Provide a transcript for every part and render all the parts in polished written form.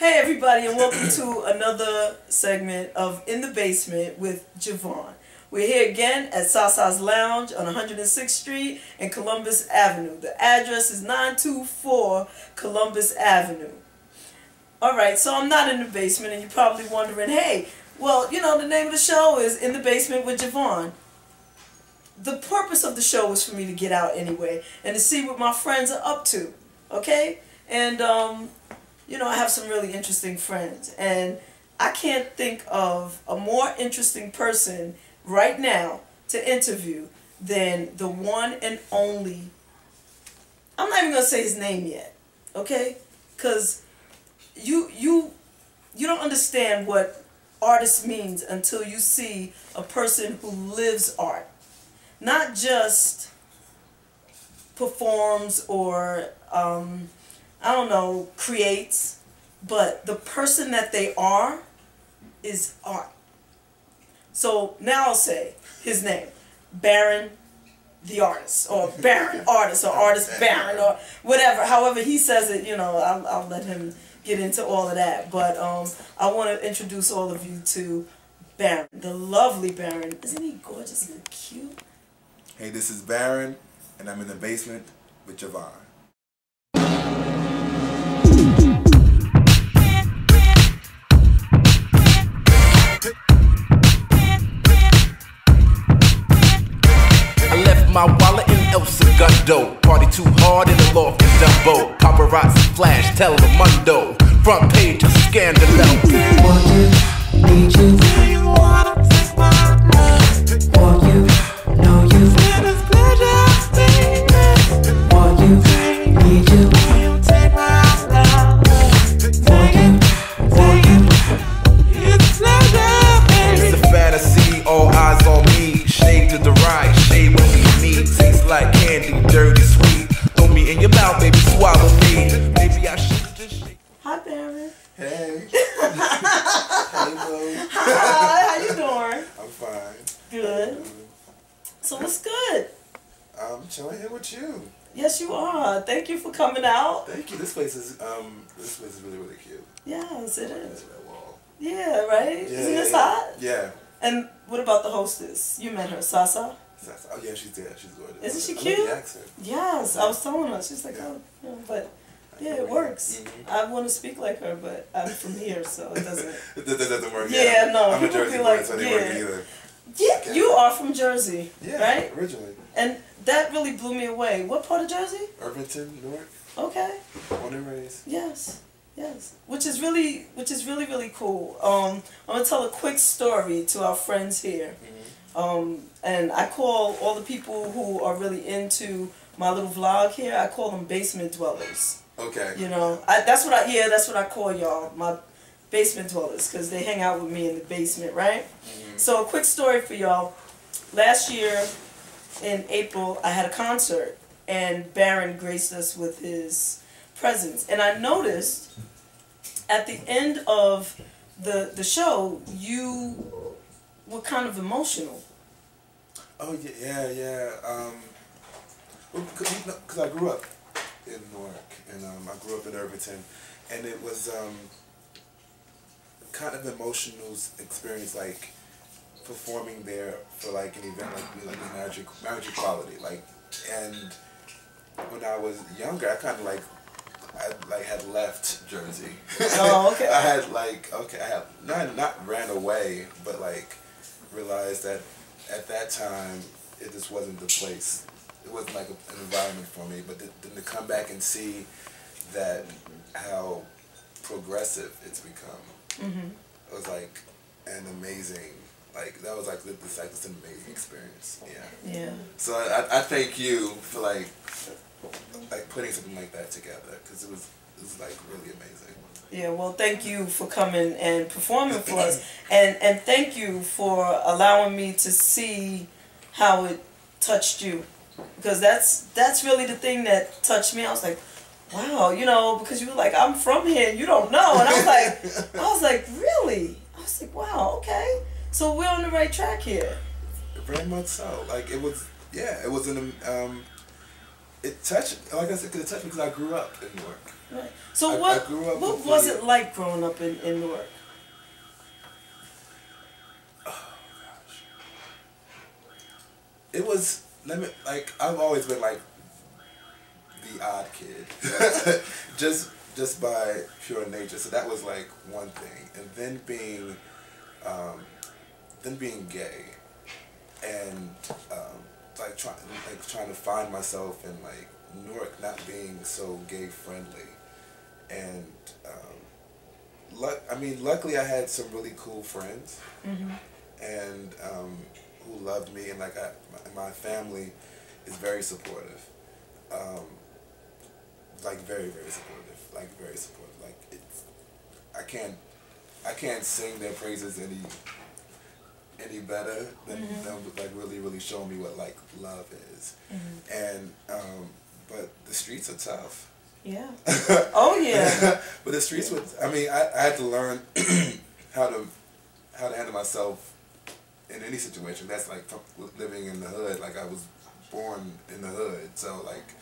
Hey everybody, and welcome to another segment of In the Basement with JaVonne. We're here again at Sasa's Lounge on 106th Street and Columbus Avenue. The address is 924 Columbus Avenue. Alright, so I'm not in the basement, and you're probably wondering, hey, well, you know, the name of the show is In the Basement with JaVonne. The purpose of the show was for me to get out anyway and to see what my friends are up to, okay? And, you know, I have some really interesting friends, and I can't think of a more interesting person right now to interview than the one and only, I'm not even going to say his name yet, okay? Because you don't understand what artist means until you see a person who lives art. Not just performs or, I don't know, creates, but the person that they are is art. So now I'll say his name, Baron the artist, or Baron artist, or artist Baron, or whatever, however he says it, you know, I'll let him get into all of that. But I want to introduce all of you to Baron, the lovely Baron. Isn't he gorgeous and cute? Hey, this is Baron, and I'm in the basement with JaVonne. I left my wallet in El Segundo. Party too hard in the loft in Dumbo. Paparazzi flash, Telemundo. Front page of Scandalo. Want you, need you, want you, know you, want you, need you, want you. It's a fantasy, all eyes on me. Shade to the right, shade when we meet. Tastes like candy, dirty, sweet. Throw me in your mouth, baby, swallow me. Maybe I should just shake. Hi, Baron. Hey. Hey, boo. Hi, how you doing? I'm fine. Good. So what's good? I'm chilling here with you. Yes, you are. Thank you for coming out. Thank you. This place is really, really cute. Yes, it Look is. at that wall. Yeah, right? Yeah, Isn't this yeah, hot? Yeah. And what about the hostess? You met her, Sasa? Oh yeah, she's there. She's gorgeous. Isn't she I love cute? the accent. Yes, I was telling her. She's like, Yeah. oh, yeah, but yeah, it works. I want to speak like her, but I'm from here, so it doesn't. That doesn't work. Yeah, no. I'm a people Jersey be boy, like, so they yeah. work either. Yeah, Okay. you are from Jersey, Yeah, right? originally. And that really blew me away. What part of Jersey? Irvington, Newark. Okay. Born and raised. Yes, yes. Which is really, really cool. I'm gonna tell a quick story to our friends here. And I call all the people who are really into my little vlog here, I call them basement dwellers. Okay. You know, that's what I call y'all, my basement dwellers, because they hang out with me in the basement, right? So a quick story for y'all. Last year in April, I had a concert, and Baron graced us with his presence. And I noticed at the end of the show, you were kind of emotional. Oh yeah. Because I grew up in Newark, and I grew up in Irvington, and it was kind of emotional experience, like performing there for like an event like marriage equality, like. And when I was younger, I kind of I had left Jersey. Oh, okay. I had not ran away, but like realized that at that time it just wasn't the place. It wasn't like an environment for me. But then to come back and see that how progressive it's become, it was like an amazing. Like that was like this an amazing experience. Yeah. Yeah. So I thank you for like putting something like that together, because it was like really amazing. Yeah, well, thank you for coming and performing for us, and thank you for allowing me to see how it touched you, because that's really the thing that touched me. I was like, wow, you know, because you were like, I'm from here and you don't know, and I was like, really? I was like, wow, okay, so we're on the right track here. Very much so. Like it was, yeah, it was an it touched, like I said, it touched me because I grew up in Newark. Right. So I grew up what was it like growing up in Newark? Oh gosh. It was, I've always been like the odd kid. just by pure nature. So that was like one thing. And then being gay and trying to find myself in like Newark not being so gay friendly, and luckily I had some really cool friends, and who loved me, and like my family is very supportive, like very supportive, like it's I can't sing their praises any better than them like really showing me what like love is. And but the streets are tough. Yeah. Oh yeah. But the streets I had to learn how to handle myself in any situation. That's like living in the hood. Like I was born in the hood, so like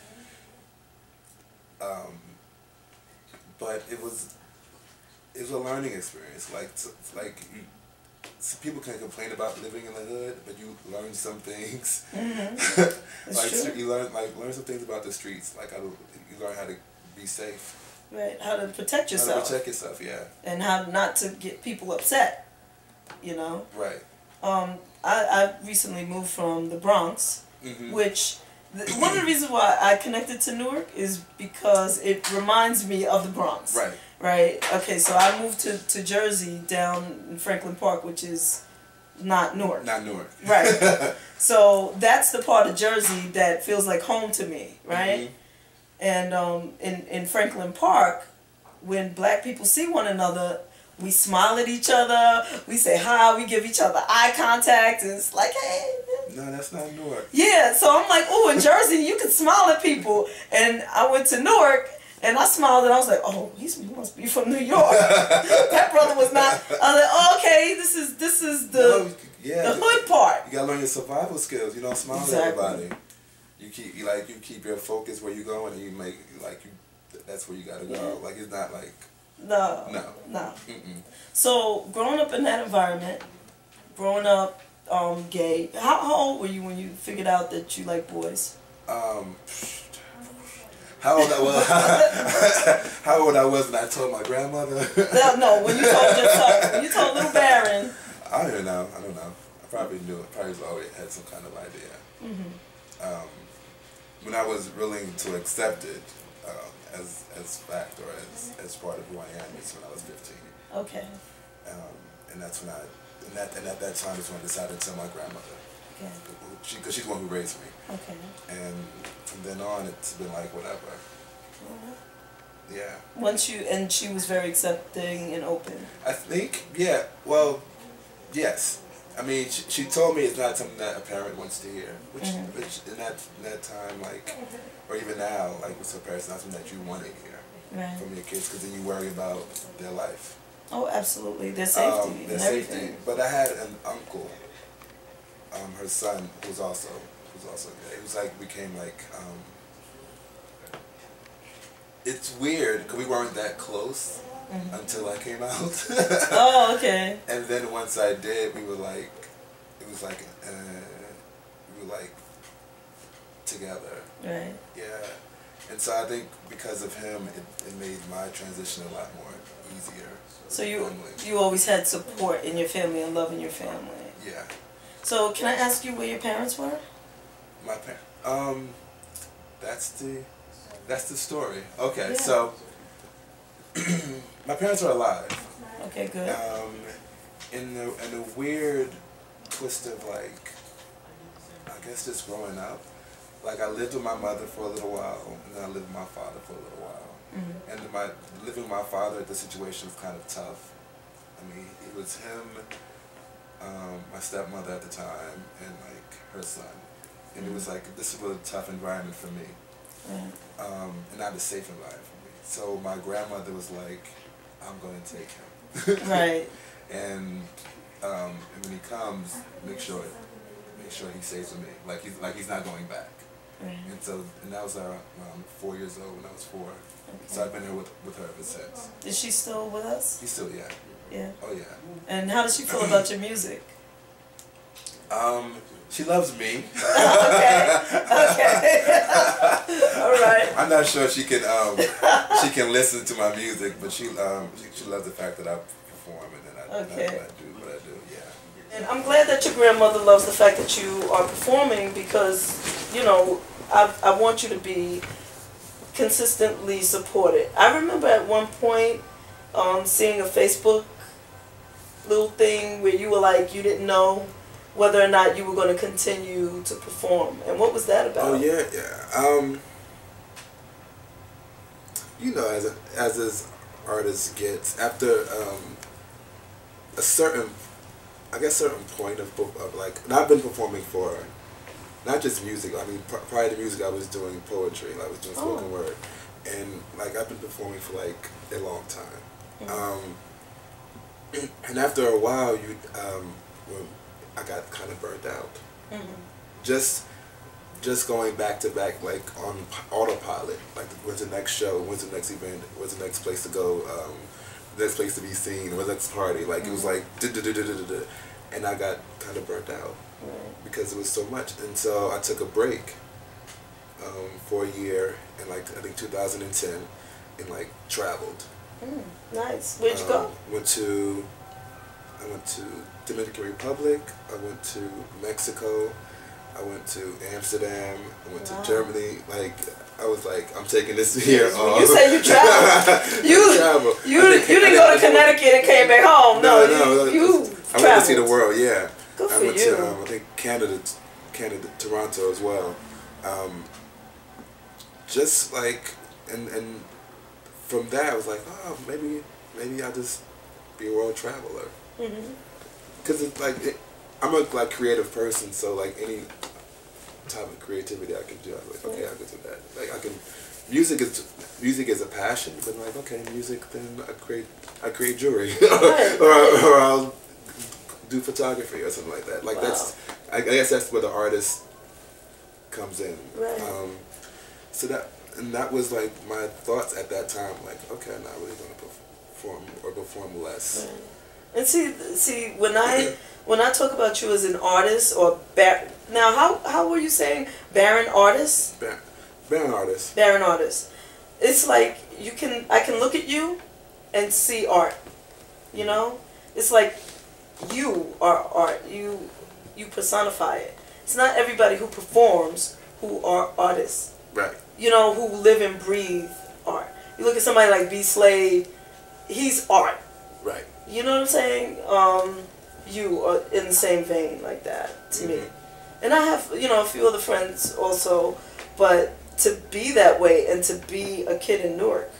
but it was a learning experience. So people can complain about living in the hood, but you learn some things. True. You learn some things about the streets. Like you learn how to be safe. Right. How to protect yourself. How to protect yourself, yeah. And how not to get people upset. You know. Right. I recently moved from the Bronx, which one of the reasons why I connected to Newark is because it reminds me of the Bronx. Right. Right. Okay. So I moved to Jersey down in Franklin Park, which is not Newark. Not Newark. Right. So that's the part of Jersey that feels like home to me. Right. And in Franklin Park, when black people see one another, we smile at each other. We say hi. We give each other eye contact. And it's like, hey. No, that's not Newark. Yeah. So I'm like, oh, in Jersey you can smile at people, and I went to Newark. And I smiled and I was like, oh, he must be from New York. That brother was not. I was like, oh, okay, this is the hood part. You gotta learn your survival skills. You don't smile at everybody. You keep your focus where you going, and you make that's where you gotta go. Like it's not like no. So growing up in that environment, growing up gay. How old were you when you figured out that you like boys? How old I was when I told my grandmother? No, when you told yourself, when you told little Baron. I don't know. I probably knew it. Probably already had some kind of idea. When I was willing to accept it as fact or as part of who I am is when I was 15. Okay. And that's when and at that time is when I decided to tell my grandmother. Okay. Because she's the one who raised me. Okay. And from then on, it's been like whatever. Yeah. And she was very accepting and open. I think, yeah. Well, yes. I mean, she told me it's not something that a parent wants to hear, which in that time, like, or even now, like with her parents, not something that you want to hear from your kids, because then you worry about their life. Oh, absolutely, their safety. Their safety. But I had an uncle, her son, who was also gay. It was like became like. It's weird because we weren't that close until I came out. Oh, okay. And then once I did, we were like, together. Right. Yeah. And so I think because of him, it made my transition a lot more easier. So you always had support in your family and love in your family. Yeah. So can I ask you where your parents were? My parents. That's the story. Okay, yeah. So my parents are alive. Okay, good. In a weird twist of like, I guess just growing up. Like I lived with my mother for a little while, and then I lived with my father for a little while. And living with my father, the situation was kind of tough. I mean, it was him, my stepmother at the time, and like her son. And it was like, this was a tough environment for me. And not a safe environment for me. So my grandmother was like, I'm going to take him. Right. And when he comes, make sure he stays with me. Like he's not going back. And so, and that was 4 years old when I was 4. Okay. So I've been here with her ever since. Is she still with us? She's still, yeah. Yeah. Oh yeah. And how does she feel about your music? She loves me. Okay. All right. I'm not sure she can listen to my music, but she loves the fact that I perform and that I do what I do. Yeah. And I'm glad that your grandmother loves the fact that you are performing because, you know, I want you to be consistently supported. I remember at one point seeing a Facebook little thing where you were like, you didn't know whether or not you were going to continue to perform. And what was that about? Oh yeah, yeah. You know, as this artist gets, after a certain point of like, and I've been performing for not just music. I mean, prior to music, I was doing poetry. I was doing spoken word, and like I've been performing for like a long time. And after a while, when I got kind of burnt out. Just going back to back, like on autopilot. Like, when's the next show? When's the next event? When's the next place to go? The next place to be seen? When's the next party? Like, it was like, and I got kind of burnt out because it was so much. And so I took a break for a year in like, I think 2010, and like traveled. Nice. Where'd you go? I went to Dominican Republic, I went to Mexico, I went to Amsterdam, I went to Germany. Like, I was like, I'm taking this year off. You said you traveled. You didn't go to Connecticut and came back home. No, you I went to see the world, yeah. Good for I went you. to, I think Canada, Toronto as well. Just like, and from that I was like, oh, maybe I'll just be a world traveler. Because it's like, I'm a like creative person, so like any type of creativity I can do, I'm like, okay, I can do that. Like, I can, music is a passion, but like, okay, music, then I create jewelry, or I'll do photography or something like that. Like, that's, I guess that's where the artist comes in. Right. So that was like my thoughts at that time. Like, okay, I'm not really going to perform or perform less. Right. And see, when I talk about you as an artist or now, how were you saying barren artist? Barren artist. Barren artist. It's like I can look at you and see art. You know, it's like you are art. You personify it. It's not everybody who performs who are artists. Right. You know, who live and breathe art. You look at somebody like B. Slade, he's art. Right. You know what I'm saying? You are in the same vein like that to me. And I have, you know, a few other friends also, but to be that way and to be a kid in Newark.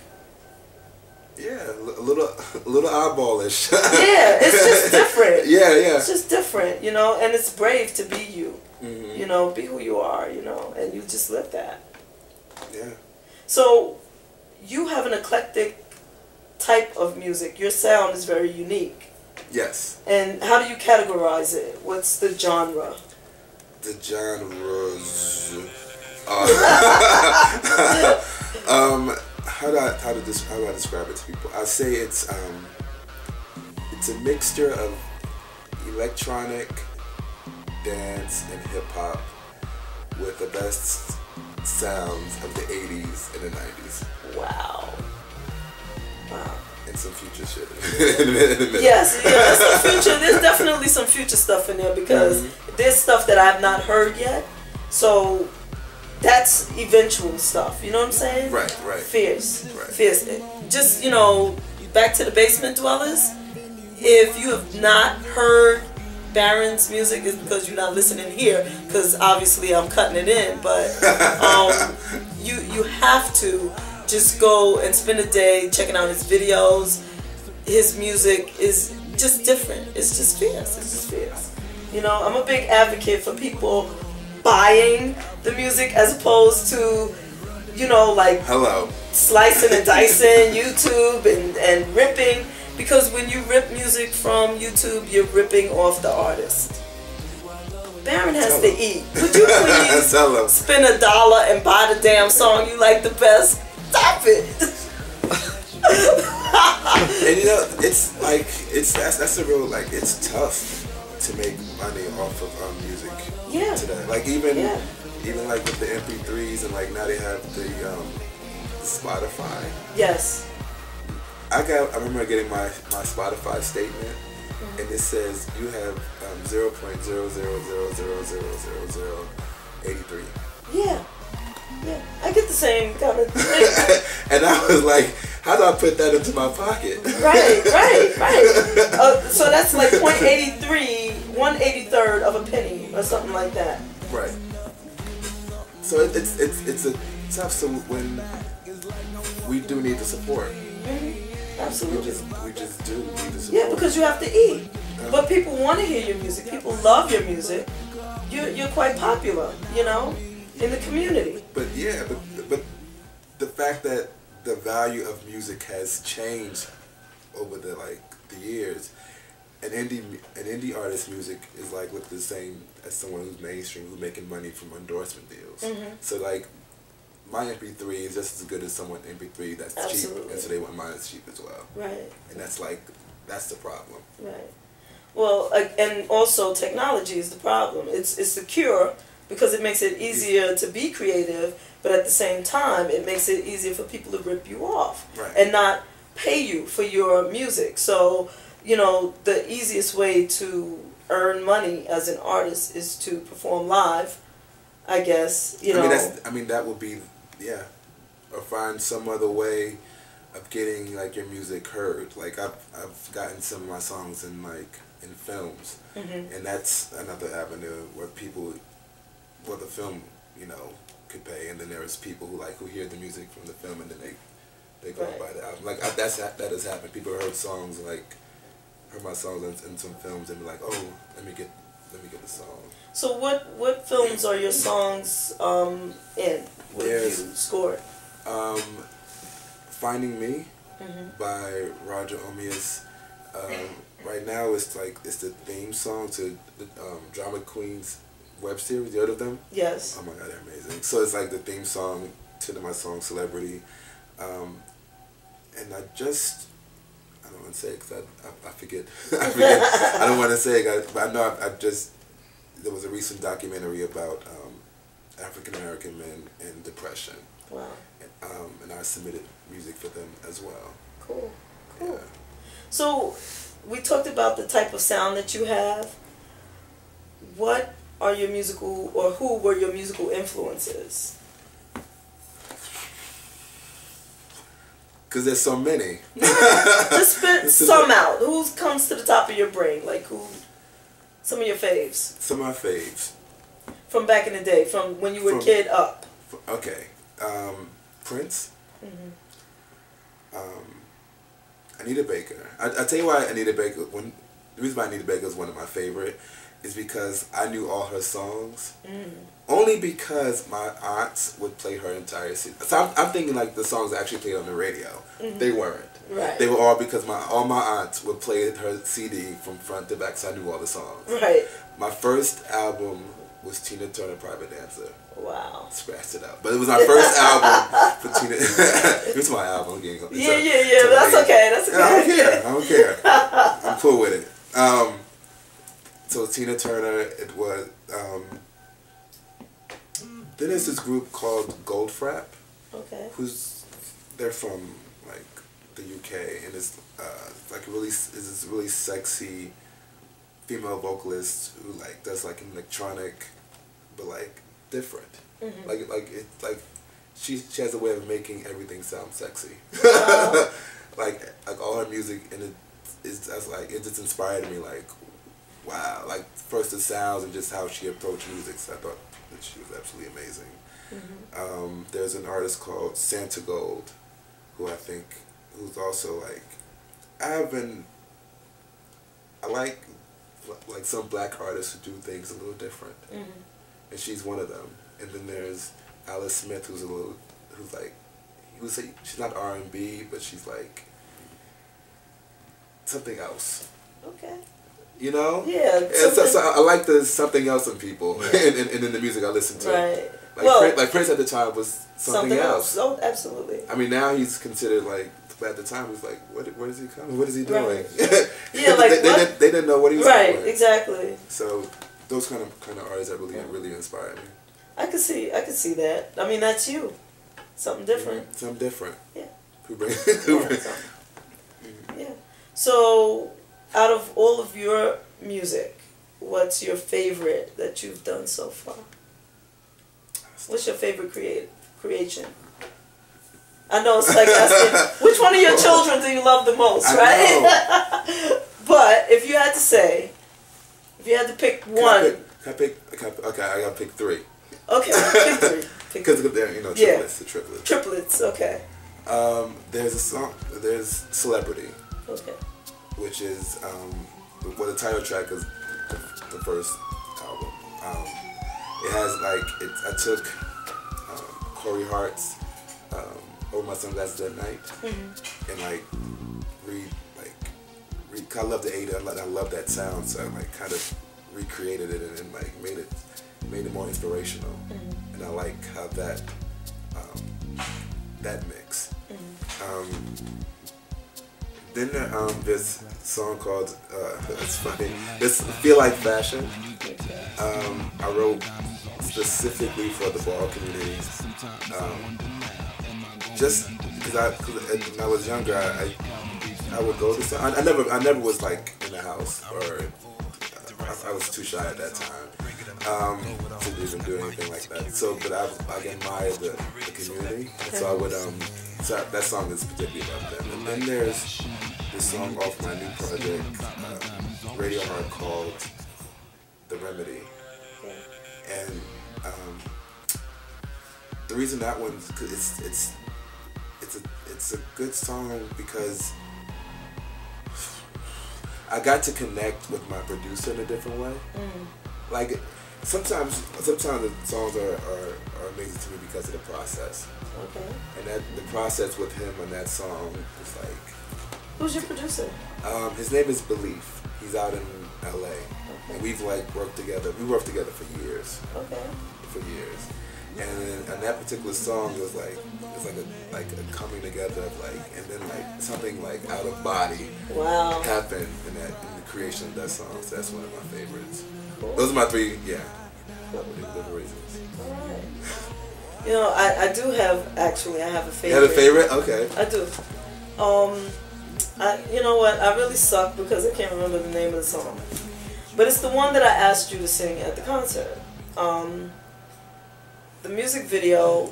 Yeah, a little eyeballish. Yeah, it's just different. Yeah. It's just different, you know, and it's brave to be you. You know, be who you are, you know, and you just live that. Yeah. So, you have an eclectic type of music. Your sound is very unique. Yes. And how do you categorize it? What's the genre? The genres. How do I describe it to people? I say it's a mixture of electronic, dance, and hip hop with the best sounds of the 80s and the 90s. Wow. And some future shit in the middle. Yes, there's some future. There's definitely some future stuff in there because there's stuff that I've not heard yet. So that's eventual stuff. You know what I'm saying? Right. Fierce. Right. Fierce. Just, you know, back to the Basement Dwellers. If you have not heard Baron's music, it's because you're not listening here. Because obviously I'm cutting it in, but you have to just go and spend a day checking out his videos. His music is just different. It's just fierce. It's just fierce. You know, I'm a big advocate for people buying the music as opposed to, you know, like slicing and dicing YouTube and ripping. Because when you rip music from YouTube, you're ripping off the artist. Baron has to eat. Would you please Tell him. spend $1 and buy the damn song you like the best? Stop it. And you know, it's like that's a real like it's tough to make money off of music today. Like even like with the MP3s and like now they have the Spotify. Yes. I remember getting my Spotify statement, and it says you have 0.0000000083. Yeah. Yeah. I get the same kind of thing. And I was like, how do I put that into my pocket? Right. So that's like 0.83, 1/83rd of a penny or something like that. Right. So it's a tough. So when we do need the support. Absolutely. We just do need the support. Yeah, because you have to eat. But people want to hear your music. People love your music. You're quite popular, you know, in the community. But yeah, but the fact that the value of music has changed over the years, an indie artist's music is like looked the same as someone who's mainstream who's making money from endorsement deals. So like my MP3 is just as good as someone's MP3 that's cheap, and so they want mine is cheap as well. Right. And that's the problem. Right. Well, and also technology is the problem. It's the cure because it makes it easier to be creative, but at the same time, it makes it easier for people to rip you off and not pay you for your music. So, you know, the easiest way to earn money as an artist is to perform live, I guess. You know. That would be, or find some other way of getting like your music heard. Like I've gotten some of my songs in films, and that's another avenue where people, the film, you know, could pay, and then there's people who hear the music from the film and then they go buy the album. Like that has happened. People heard songs heard my songs in some films and be like, oh, let me get the song. So what films are your songs in? What have you scored? Finding Me by Roger Omias. Right now it's the theme song to the Drama Queens web series. You heard of them? Yes. Oh my god, they're amazing. So it's like the theme song to my song Celebrity. And I don't want to say it because I forget. I don't want to say it, but I know there was a recent documentary about African American men and depression. Wow. And I submitted music for them as well. Cool. Yeah. So we talked about the type of sound that you have. What are your musical, or who were your musical influences? Because there's so many. Just spit some out. Who comes to the top of your brain? Like who? Some of your faves. Some of my faves. From back in the day, from when you were a kid up. Okay. Prince. Anita Baker. I tell you why Anita Baker. The reason why Anita Baker is one of my favorite is because I knew all her songs. Only because my aunts would play her entire CD. So I'm thinking the songs I actually played on the radio. They weren't. Right. They were all because all my aunts would play her CD from front to back, so I knew all the songs. Right. My first album was Tina Turner, Private Dancer. Wow. Scratched it out. But it was my first album for Tina. It was my album. Yeah. That's okay. That's okay. I don't care. I'm cool with it. So Tina Turner, it was, then there's this group called Goldfrapp. Okay. They're from the UK, and it's this really sexy female vocalist who does an electronic, but different. She has a way of making everything sound sexy. All her music, and it just inspired me. Wow, first the sounds and just how she approached music. So I thought that she was absolutely amazing. There's an artist called Santa Gold, who's also I like some black artists who do things a little different, and she's one of them. And then there's Alice Smith, she's not R&B, but she's something else. Okay. You know? Yeah. And so I like the something else in people and in the music I listen to. Right. Like Prince at the time was something else. Oh, absolutely. I mean, now he's considered like, at the time, he was like, where is he coming? What is he doing? Right. Yeah, like they didn't know what he was doing. Right, exactly. So those kind of artists that really inspired me. I could see that. I mean, that's you. Something different. Yeah, something different. Yeah. Yeah. So, out of all of your music, what's your favorite that you've done so far? What's your favorite creation? I know it's like asking, which one of your children do you love the most, right? But if you had to say, if you had to pick one. Okay, I gotta pick three. Okay, pick three. Because they're, triplets, the triplets. Triplets, okay. There's a song, there's Celebrity. Okay. Which is, the title track is the first album. It has I took Corey Hart's Over My Sunglasses at Night and I love the 80s, I love that sound, so I kind of recreated it and made it more inspirational. And I like how that mix. Then there's a song called it's funny. It's Feel Like Fashion. I wrote specifically for the ball community. Just because when I was younger, I would go to some. I never was like in the house, or I was too shy at that time to even do anything like that. So, but I admired the community, and so I would so that song is particularly about them. And then there's this song off my new project, Radio Hard, called The Remedy, and the reason that one's it's a good song because I got to connect with my producer in a different way. Like sometimes the songs are amazing to me because of the process. Okay. And that the process with him on that song was like. Who's your producer? His name is Belief. He's out in LA. Okay. And we've worked together. We worked together for years. Okay. For years. And then on that particular song, it was like a coming together of and then something out of body happened in the creation of that song. So that's one of my favorites. Cool. Those are my three, the reasons. Alright. I do have I have a favorite. You have a favorite? Okay. I do. You know what? I really suck because I can't remember the name of the song. But it's the one that I asked you to sing at the concert. The music video,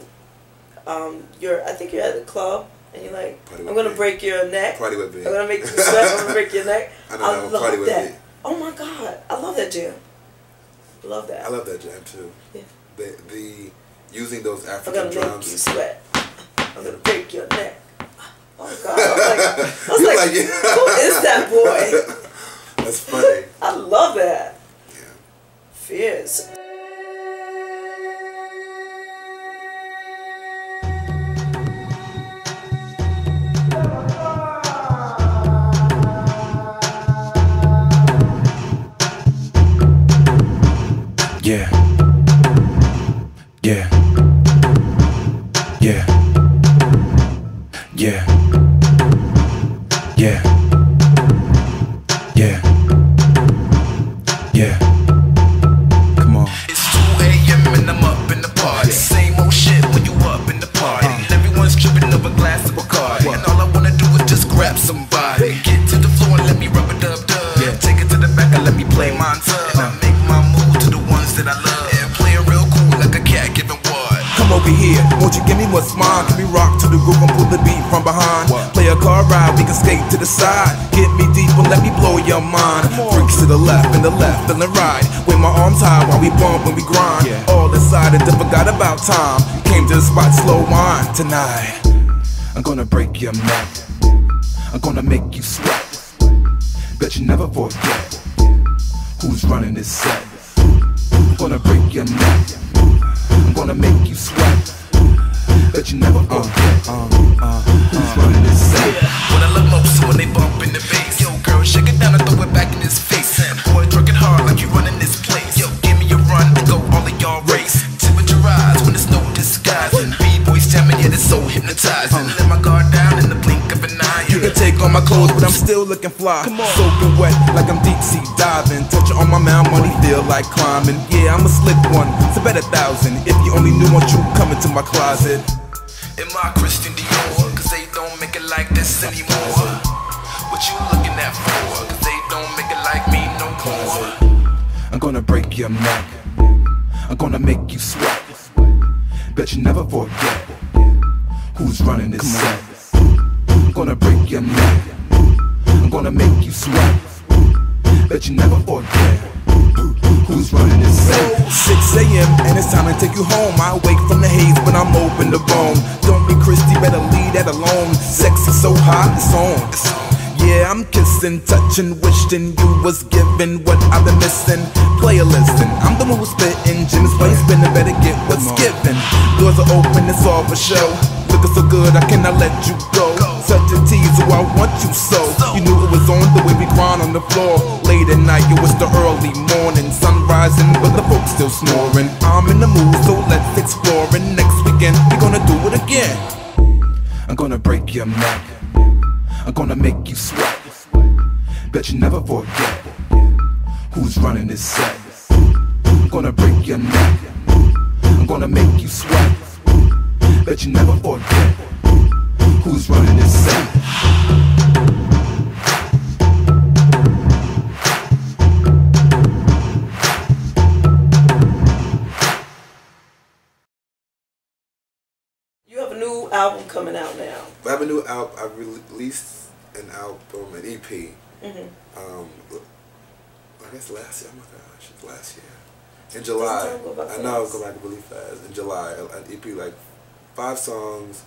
I think you're at the club and you're like, I'm going to break your neck. Party with me. I'm going to make you sweat. I'm going to break your neck. I love that. Oh my God. I love that jam. Love that. I love that jam too. Yeah. The using those African drums. I'm going to make you sweat. I'm going to break your neck. Oh God. I was like, who is that boy? That's funny. I love that. Yeah. Fierce. Yeah. Yeah. Yeah. Yeah. Yeah. Yeah. Yeah. Come on. It's 2 a.m. and I'm up in the party. Same old shit when you up in the party. Everyone's tripping over glass of Bacardi. And all I wanna do is just grab somebody. Get to the floor and let me rub a dub-dub. Take it to the back and let me play my tub. I make my move to the ones that I love. And play it real cool like a cat giving what. Come over here, won't you give me what's mine? Can we rock to the groove and pull the beat from behind? Play a car ride, we can skate to the side. Get me deep and let me blow your mind. Freaks to the left and the right. Wave my arms high while we bump and we grind. All inside and forgot about time. Came to the spot, slow wine tonight. I'm gonna break your neck. I'm gonna make you sweat. Bet you never forget who's running this set. I'm gonna break your neck. I'm gonna make you sweat. Bet you never forget who's running this set. What I love most is when they bump in the bass. Yo, girl, shake it down and throw it back in his face. And jamming, yeah, it's so hypnotizing. Let my guard down in the blink of an eye. You can take all my clothes, but I'm still looking fly. Soaking wet like I'm deep sea diving. Touching on my Mount Money, feel like climbing. Yeah, I'm a slick one, it's a better 1,000. If you only knew what you come into my closet. In my Christian Dior, cause they don't make it like this anymore. What you looking at for? Cause they don't make it like me no more. I'm gonna break your neck. I'm gonna make you sweat. Bet you never forget who's running this set. I'm gonna break your neck. I'm gonna make you sweat. Bet you never forget who's running this set. 6 a.m. and it's time to take you home. I wake from the haze, but I'm open to bone. Don't be Christy, better leave that alone. Sexy so hot, it's on. Yeah, I'm kissing, touching, wishing you was given what I've been missing. Play a listen, I'm the one who's spitting. Jimmy's way spinning, better get what's given. Doors are open, it's all for show. Looking so good, I cannot let you go. Such a tease, so I want you so. You knew it was on the way we grind on the floor. Late at night, it was the early morning. Sun rising, but the folks still snoring. I'm in the mood, so let's explore. And next weekend, we're gonna do it again. I'm gonna break your neck. I'm gonna make you sweat. Bet you never forget who's running this set. I'm gonna break your neck. I'm gonna make you sweat. Bet you never forget who's running this set. You have a new album coming out now. I have a new album. I released an album, an EP. I guess last year. Oh my gosh, it's last year. In July. I know, go back really fast. In July, an EP like 5 songs.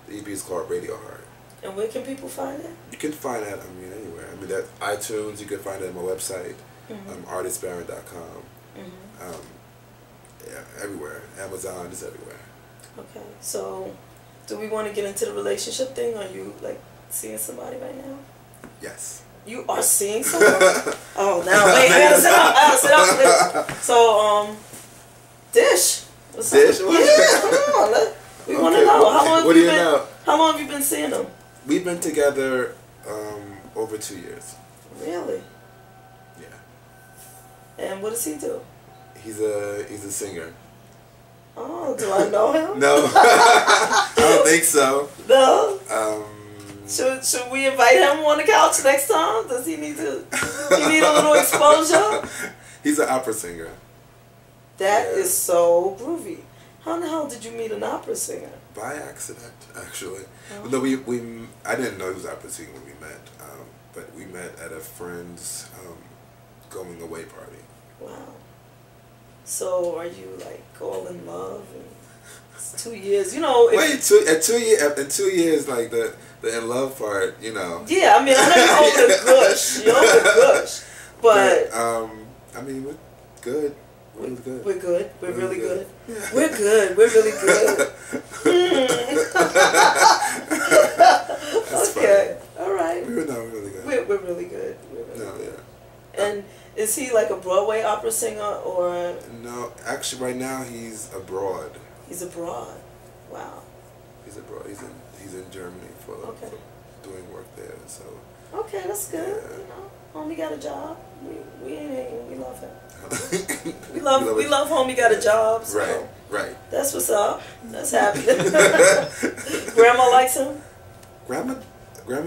The EP is called Radio Heart. And where can people find it? You can find that, anywhere. That iTunes. You can find it on my website, artistbaron.com. Yeah, everywhere. Amazon is everywhere. Okay, so do we want to get into the relationship thing? Are you like seeing somebody right now? Yes. You are seeing someone? Oh, now wait, I gotta sit up. So, Dish. What's Dish? up? Yeah, come on. We want to know. How long have you been seeing him? We've been together over 2 years. Really? Yeah. And what does he do? He's a singer. Oh, do I know him? No. I don't think so. No? Should we invite him on the couch next time? Does he need a little exposure? He's an opera singer. That is so groovy. How in the hell did you meet an opera singer? By accident, actually. Oh. No, I didn't know he was an opera singer when we met, but we met at a friend's going away party. Wow. So are you like all in love? And it's 2 years, Wait, in 2 years, like the in love part, Yeah, I know you're over the gush. You're over the gush. But we're good. We're really good. We're good. We're really good. Yeah. We're good. We're really good. Okay. All right. We're really good. We're really good. Yeah. And is he like a Broadway opera singer or? No, actually, right now he's abroad. He's abroad. Wow. He's abroad. He's in Germany for doing work there. So. Okay, that's good. Yeah. Homie got a job. We ain't hating. We love him. we love homie got a job. So Right. That's what's up. That's happening. Grandma likes him. Grandma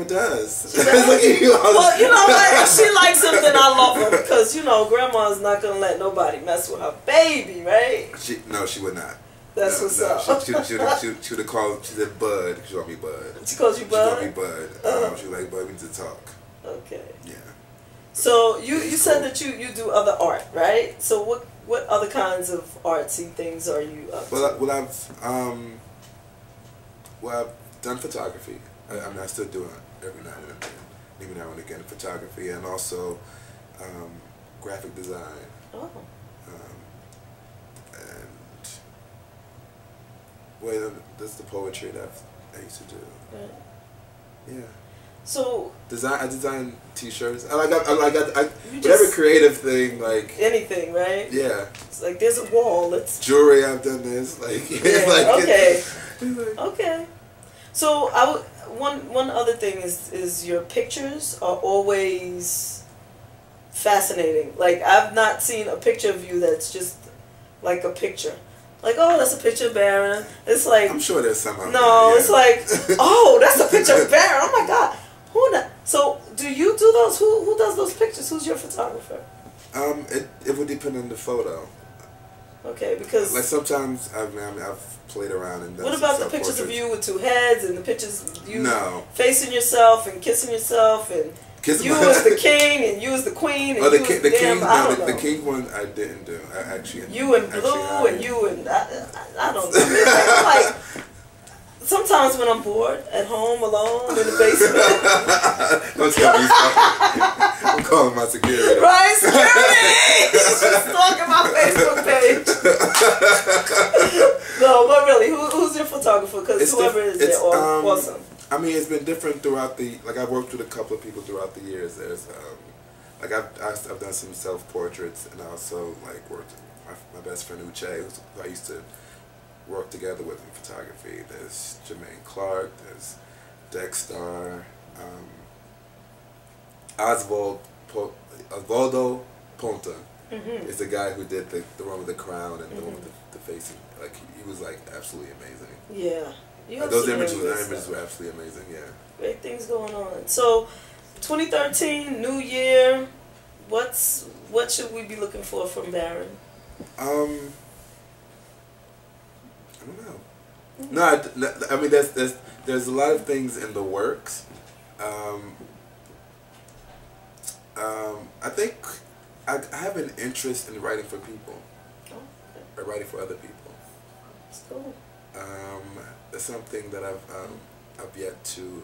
does. Well, if she likes him, then I love him because grandma's not gonna let nobody mess with her baby, right? She would not. That's what's up. She would have called. She said Bud. She called me Bud. She calls you Bud. She called me Bud. She was like, Bud, we need to talk. Okay. Yeah. So you said that you do other art, right? So what other kinds of artsy things are you up to? Well, I've done photography. I still do it every now and again, photography, and also graphic design. Oh. That's the poetry that I used to do. Right. Yeah. So I design T-shirts. I whatever just- creative thing, like anything, right? yeah, It's like there's a wall. Let's jewelry. I've done this, like yeah, like okay. it's like, Okay. So one other thing is your pictures are always fascinating. Like I've not seen a picture of you that's just like a picture. Like, oh, that's a picture of Baron. It's like I'm sure there's some. no, Yeah. it's like, oh, that's a picture of Baron. Oh my God. Who not? So do you do those? Who does those pictures? Who's your photographer? It would depend on the photo. Okay, because Like sometimes I've played around and done what some about the pictures of self-portraits. you with two heads and the pictures of you No. facing yourself and kissing yourself and Kissing you my- as the king and you as the queen and Oh, you as the damn, I don't know. the king one I didn't do. I actually You and actually blue hired- and you and I don't know. I mean, I'm like sometimes when I'm bored at home alone in the basement, Don't tell me something. I'm calling my security. right? Security! Just stalking my Facebook page. No, but really, who's your photographer? Because whoever is there, awesome. I mean, it's been different throughout the. Like I've worked with a couple of people throughout the years. There's like I've done some self portraits and I also like worked with my best friend Uche, who I used to work together with in photography. There's Jermaine Clark. There's Dexter. Osvaldo Ponta is the guy who did the one with the crown and the one with the facing. Like he was like absolutely amazing. Yeah. You have Those some images, really good the images stuff. were absolutely amazing. Yeah. Great things going on. So, 2013, new year. What should we be looking for from Baron? I don't know. No, I mean there's a lot of things in the works. I think I have an interest in writing for people, Oh, okay. or writing for other people. That's cool. It's something that I've yet to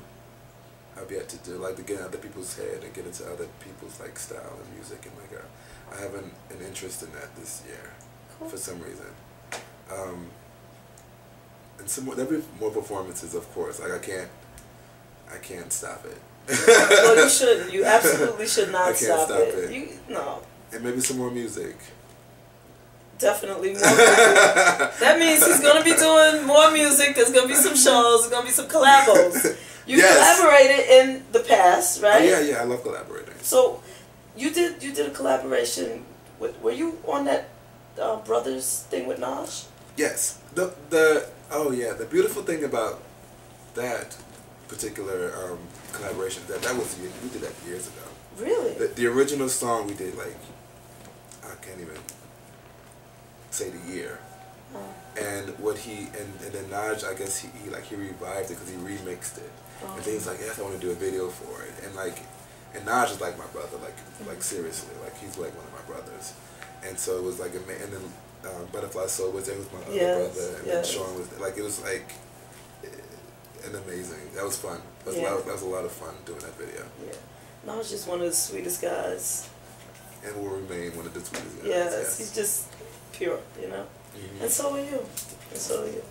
do, like to get in other people's head and get into other people's like style and music, and like I have an interest in that this year. Cool. For some reason. And there'll be more performances, of course. Like I can't stop it. Well, you shouldn't. You absolutely should I not can't stop stop it. it. No. And maybe some more music. Definitely more music. That means he's going to be doing more music. There's going to be some shows. There's going to be some collabos. You Yes. collaborated in the past, right? Oh, yeah, I love collaborating. So, you did a collaboration with. Were you on that Brothers thing with Naj? Yes. The beautiful thing about that particular collaboration that was we did that years ago. Really? The original song we did, like, I can't even say the year. Oh. And then Naj, I guess he revived it because he remixed it. Oh. And then he's like, yes, I want to do a video for it. And Naj is like my brother, like seriously, like he's like one of my brothers. And so it was like, and then Butterfly Soul was there, who's my other brother, and then Sean was there. Like, it was like an amazing. That was fun. That was a lot of fun doing that video. Yeah. Naj just one of the sweetest guys. And will remain one of the sweetest guys. Yes, he's just pure, you know. And so are you. And so are you.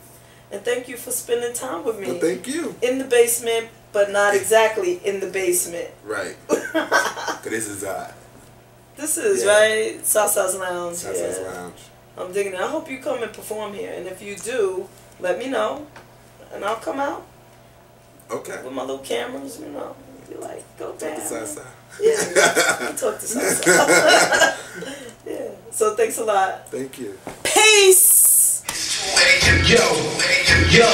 And thank you for spending time with me. Well, thank you. In the basement, but not exactly in the basement. Right. Because this is This is, right? Sasa's Lounge. Sasa's Lounge. I'm digging it. I hope you come and perform here. And if you do, let me know. And I'll come out. Okay. With my little cameras, you know. Be like, go down. Talk to Sasa. Yeah. Talk to Sasa. Yeah. So thanks a lot. Thank you. Peace. Yo,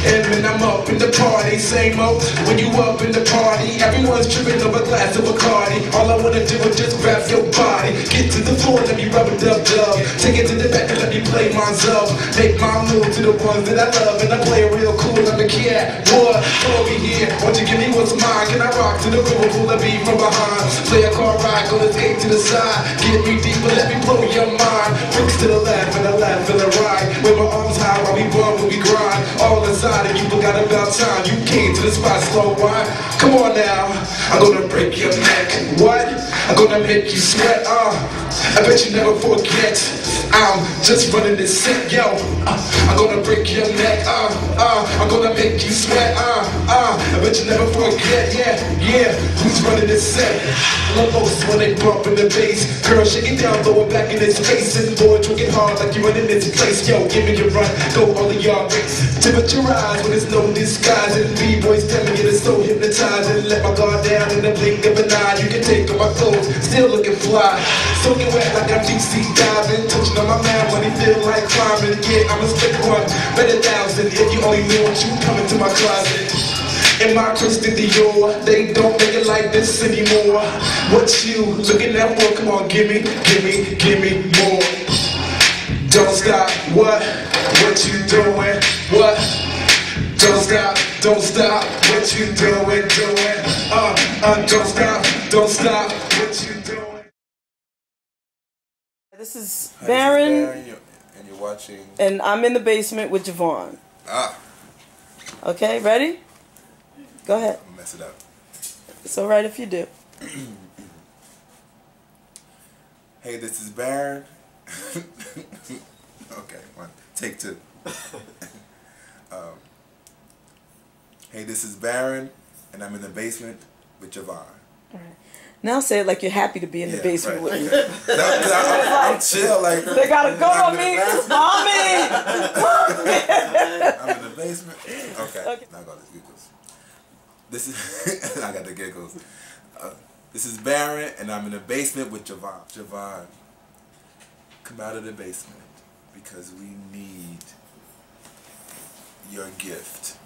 and when I'm up in the party, same old. When you up in the party, everyone's tripping over a glass of Bacardi. All I wanna do is just grab your body. Get to the floor, let me rub a dub. Take it to the back and let me play myself. Make my move to the ones that I love, and I play real cool. I'm a cat. What? Over here, won't you give me what's mine? Can I rock to the river, pull a beat from behind? Play a car ride, go to skate to the side. Get me deeper, let me blow your mind. Bricks to the left and the left and the right. With my arms high while we bump, when we grind. All inside and you forgot about time. You came to the spot, slow wine. Come on now, I'm gonna break your neck. What? I'm gonna make you sweat. I bet you never forget. I'm just running this set, yo. I'm gonna break your neck. I'm gonna make you sweat. I but you never forget. Yeah, who's running this set? Love most when they bump in the bass. Girl shaking down, low and back in his face. And boy, drinking hard like you running this place. Yo, give me your run, go all of y'all race. Temporize when there's no disguise. And B-boys tell me it is so hypnotizing. Let my guard down in the blink of an eye. You can take off my clothes, still looking fly. Soaking wet like I'm deep sea diving. Touching on my man when he feel like climbing. Yeah, I'm a slick one, better thousand. If you only knew what you come into my closet. In my Christian Dior, they don't make it like this anymore. What you looking at for? Come on, give me more. Don't stop, what you doing? What? Don't stop, what you doing? Don't stop, what you doing? This is Hi, Baron, this is Baron, and you're watching. and I'm in the basement with JaVonne. Okay, ready? Go ahead. I'm gonna mess it up. It's alright if you do. Hey, this is Baron. Okay, take two. Hey, this is Baron, and I'm in the basement with JaVonne. Now say it like you're happy to be in the basement with me. I'm chill, like They gotta go on me, mommy. I'm in the basement. Okay. Now I got the giggles. This is I got the giggles. This is Baron, and I'm in the basement with JaVonne. JaVonne, come out of the basement because we need your gift.